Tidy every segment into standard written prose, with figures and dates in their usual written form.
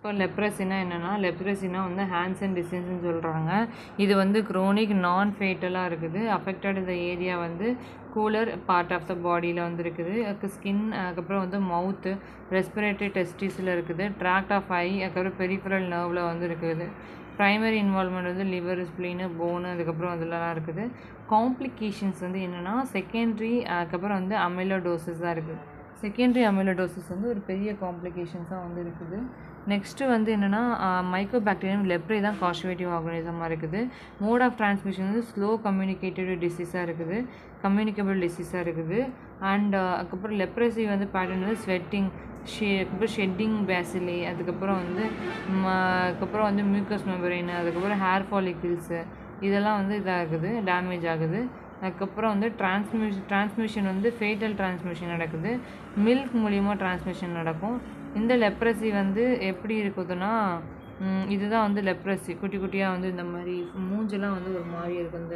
இப்போ லெப்ரஸினா என்னென்னா, லெப்ரஸினா வந்து ஹேண்ட்ஸ் அண்ட் டிசீஸ்ன்னு சொல்கிறாங்க. இது வந்து குரோனிக் நான் ஃபேட்டலாக இருக்குது. அஃபெக்டட் இந்த ஏரியா வந்து கூலர் பார்ட் ஆஃப் த பாடியில் வந்து இருக்குது. ஸ்கின், அதுக்கப்புறம் வந்து மவுத்து, ரெஸ்பிரேட்டரி டெஸ்டிஸில் இருக்குது. ட்ராக்ட் ஆஃப் ஐ, அதுக்கப்புறம் பெரிஃபரல் நர்வில் வந்து இருக்குது. ப்ரைமரி இன்வால்மெண்ட் வந்து லிவர், ஸ்ப்ளீனு, போனு, அதுக்கப்புறம் அதெல்லாம் இருக்குது. காம்ப்ளிகேஷன்ஸ் வந்து என்னென்னா செகண்ட்ரி, அதுக்கப்புறம் வந்து அமிலோடோசிஸ் தான் இருக்குது. செகண்டரி அமிலோடோசிஸ் வந்து ஒரு பெரிய காம்ப்ளிகேஷன்ஸாக வந்து இருக்குது. நெக்ஸ்ட்டு வந்து என்னென்னா மைக்கோபாக்டீரியம் லெப்ரே தான் காஷுவேட்டிவ் ஆர்கனிசமாக இருக்குது. மோட் ஆஃப் டிரான்ஸ்மிஷன் வந்து ஸ்லோ கம்யூனிகேட்டிவ் டிசீஸாக இருக்குது, கம்யூனிகபிள் டிசீஸாக இருக்குது. அண்ட் அதுக்கப்புறம் லெப்ரஸி வந்து பேட்டர்ன் வந்து ஸ்வெட்டிங், அதுக்கப்புறம் ஷெட்டிங் பேசிலே, அதுக்கப்புறம் வந்து மியூக்கஸ் மெம்பரைன், அதுக்கப்புறம் ஹேர் ஃபாலிக்கிள்ஸு, இதெல்லாம் வந்து இதாகுது, டேமேஜ் ஆகுது. அதுக்கப்புறம் வந்து டிரான்ஸ்மிஷன் வந்து ஃபேட்டல் டிரான்ஸ்மிஷன் நடக்குது. மில்க் மூலிமா டிரான்ஸ்மிஷன் நடக்கும். இந்த லெப்ரஸி வந்து எப்படி இருக்குதுன்னா, இதுதான் வந்து லெப்ரஸி. குட்டி குட்டியாக வந்து இந்த மாதிரி மூஞ்செல்லாம் வந்து ஒரு மாதிரி இருக்கும்.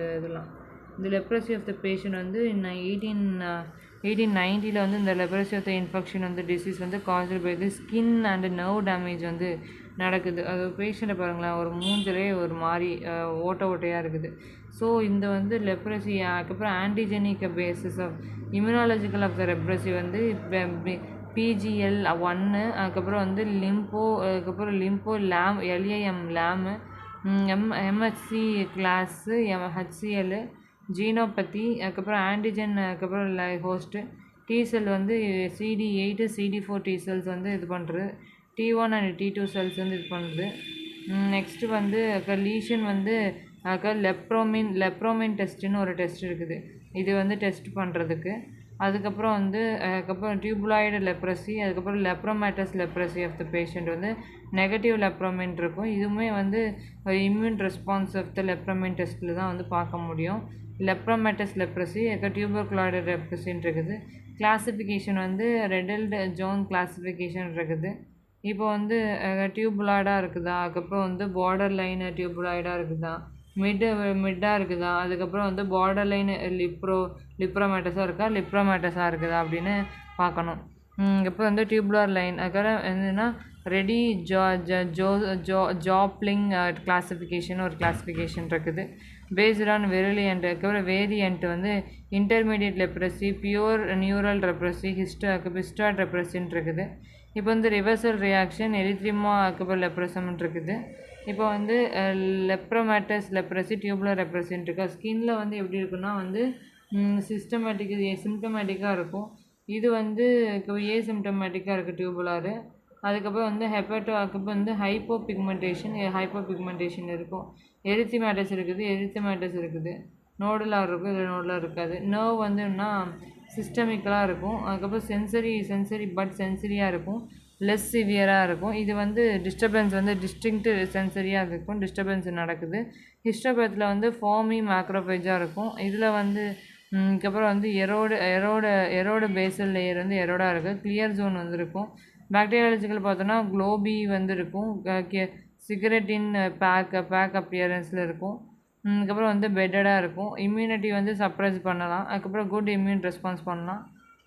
இந்த லெப்ரஸி ஆஃப் த பேஷண்ட் வந்து 1890 வந்து இந்த லெப்ரஸி ஆஃப் த இன்ஃபெக்ஷன் வந்து டிசீஸ் வந்து caused by the skin and nerve damage வந்து நடக்குது. அது பேஷண்ட்டை பாருங்களேன், ஒரு மூஞ்சிலே ஒரு மாதிரி ஓட்டையாக இருக்குது. ஸோ இந்த வந்து லெப்ரஸி. அதுக்கப்புறம் antigenic basis of immunological of the leprosy வந்து PGL1, அதுக்கப்புறம் வந்து அதுக்கப்புறம் lipo LAM, LAM LAM, MHC class, HCL genopathy, அதுக்கப்புறம் ஆன்டிஜன், அதுக்கப்புறம் ஹோஸ்ட்டு T-செல் வந்து CD8, CD4 T-செல்ஸ் வந்து இது பண்ணுறது, T1 அண்ட் T2 செல்ஸ் வந்து இது பண்ணுறது. நெக்ஸ்ட்டு வந்து லீஷன் வந்து லெப்ரோமின் டெஸ்ட்டுன்னு ஒரு டெஸ்ட் இருக்குது. இது வந்து டெஸ்ட் பண்ணுறதுக்கு. அதுக்கப்புறம் டியூபுலாய்டு லெப்ரஸி, அதுக்கப்புறம் லெப்ரோமேட்டஸ் லெப்ரஸி ஆஃப் த பேஷண்ட் வந்து நெகட்டிவ் லெப்ரோமின் இருக்கும். இதுவுமே வந்து இம்யூன் ரெஸ்பான்ஸ் ஆஃப் த லெப்ரோமின் டெஸ்ட்டில் தான் வந்து பார்க்க முடியும். லெப்ரோமேட்டஸ் லெப்ரஸி, டியூபர்குலாய்டு லெப்ரஸின்னு இருக்குது. கிளாசிஃபிகேஷன் வந்து ரெடல்டு ஜோன் கிளாசிஃபிகேஷன் இருக்குது. இப்போ வந்து டியூபுலாய்டாக இருக்குதா, அதுக்கப்புறம் வந்து பார்டர் லைன் டியூபுலாய்டாக இருக்குதா, மிட்டாக இருக்குதா, அதுக்கப்புறம் வந்து பார்டர் லைன் லிப்ரோமேட்டஸாக இருக்கா, லிப்ரோமேட்டஸாக இருக்குதா அப்படின்னு பார்க்கணும். இப்போ வந்து டியூபுலார் லைன், அதுக்கப்புறம் என்னென்னா ரெடி ஜாப்ளிங் கிளாசிஃபிகேஷன் ஒரு கிளாசிஃபிகேஷன் இருக்குது. பேஸ்ட் ஆன் வெரிலியன்ட், அதுக்கப்புறம் வேரியன்ட் வந்து intermediate leprosy, pure neural leprosy, histoid லெப்ரஸின்னு இருக்குது. இப்போ வந்து ரிவர்சல் ரியாக்ஷன், எரித்ரிமா, அதுக்கப்புறம் லெப்ரசம்னு இருக்குது. இப்போ வந்து லெப்ரோமேட்டஸ் லெப்ரஸி, டியூபுலர் லெப்ரஸின்னு இருக்கா. ஸ்கின்னில் வந்து எப்படி இருக்குன்னா வந்து சிம்டமேட்டிக்காக இருக்கும். இது வந்து ஏசிம்டமேட்டிக்காக இருக்குது டியூபுலாரு. அதுக்கப்புறம் வந்து அதுக்கப்புறம் வந்து ஹைப்போ பிக்மெண்டேஷன் இருக்கும். எரித்ரிமேட்டஸ் இருக்குது, நோடுலார் இருக்கும், இதில் நோடுலார் இருக்காது. நர்வ் வந்து என்ன சிஸ்டமிக்கலாக இருக்கும். அதுக்கப்புறம் சென்சரியாக இருக்கும், லெஸ் சிவியராக இருக்கும். இது வந்து டிஸ்டர்பன்ஸ் வந்து டிஸ்டிங்க்ட் சென்சரியாக இருக்கும், டிஸ்டர்பன்ஸ் நடக்குது. ஹிஸ்டோபேத்தில் வந்து ஃபார்மி மேக்ரோபேஜாக இருக்கும். இதில் வந்து அதுக்கப்புறம் வந்து எரோட பேசல் லேயர் வந்து எரோடாக இருக்குது. கிளியர் ஜோன் வந்து இருக்கும். பாக்டீரியாலஜிக்கல் பார்த்தோன்னா குளோபி வந்து இருக்கும், சிகரெட்டின் பேக் அப்பியரன்ஸில் இருக்கும். அதுக்கப்புறம் வந்து பெட்டடாக இருக்கும். இம்யூனிட்டி வந்து சப்ரஸ் பண்ணலாம், அதுக்கப்புறம் குட் இம்யூன் ரெஸ்பான்ஸ் பண்ணலாம்.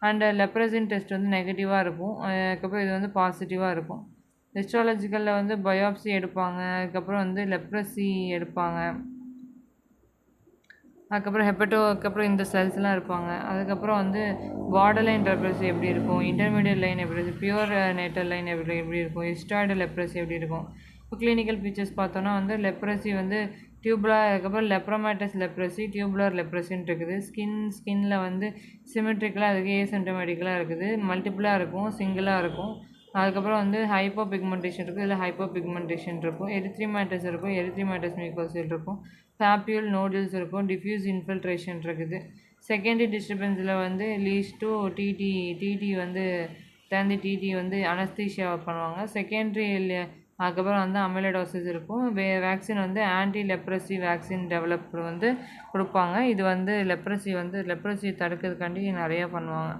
அண்ட் லெப்ரஸின் டெஸ்ட் வந்து நெகட்டிவாக இருக்கும், அதுக்கப்புறம் இது வந்து பாசிட்டிவாக இருக்கும். ஹிஸ்டாலஜிக்கலில் வந்து பயோப்சி எடுப்பாங்க, அதுக்கப்புறம் வந்து லெப்ரஸி எடுப்பாங்க, அதுக்கப்புறம் இந்த செல்ஸ்லாம் இருப்பாங்க. அதுக்கப்புறம் வந்து பார்டர் லைன் லெப்ரஸி எப்படி இருக்கும், இன்டர்மீடியட் லைன் எப்படி இருக்கும், பியூர் நேட்டல் லைன் எப்படி இருக்கும், ஹிஸ்டாய்டு லெப்ரஸி எப்படி இருக்கும். இப்போ கிளினிக்கல் ஃபீச்சர்ஸ் பார்த்தோன்னா வந்து லெப்ரஸி வந்து டியூபுலார், அதுக்கப்புறம் லெப்ரோமேட்டஸ் லெப்ரஸி, டியூபுலார் லெப்ரஸின்னு இருக்குது. ஸ்கின்னில் வந்து சிமெட்ரிக்கலாக இருக்குது, ஏசிம்டமேட்டிக்கலாக இருக்குது, மல்டிபிளாக இருக்கும், சிங்கிளாக இருக்கும். அதுக்கப்புறம் வந்து ஹைப்போ பிக்மெண்டேஷன் இருக்குது, இல்லை ஹைப்போ பிக்மெண்டேஷன் இருக்கும். எரித்ரிமேட்டஸ் இருக்கும், எரித்ரிமேட்டஸ் மியூக்கோசில் இருக்கும். பாப்யூல் நோடில்ஸ் இருக்கும், டிஃப்யூஸ் இன்ஃபில்ட்ரேஷன் இருக்குது. செகண்டரி டிஸ்டர்பன்ஸில் வந்து லீஸ் டு டிடி வந்து டிடி வந்து அனஸ்தீஷியா பண்ணுவாங்க. செகண்டரி அதுக்கப்புறம் வந்து அமிலோடோசிஸ் இருக்கும். வேக்சின் வந்து ஆன்டி லெப்ரஸி வேக்சின் டெவலப்பர் வந்து கொடுப்பாங்க. இது வந்து லெப்ரஸி தடுக்கிறதுக்காண்டி நிறையா பண்ணுவாங்க.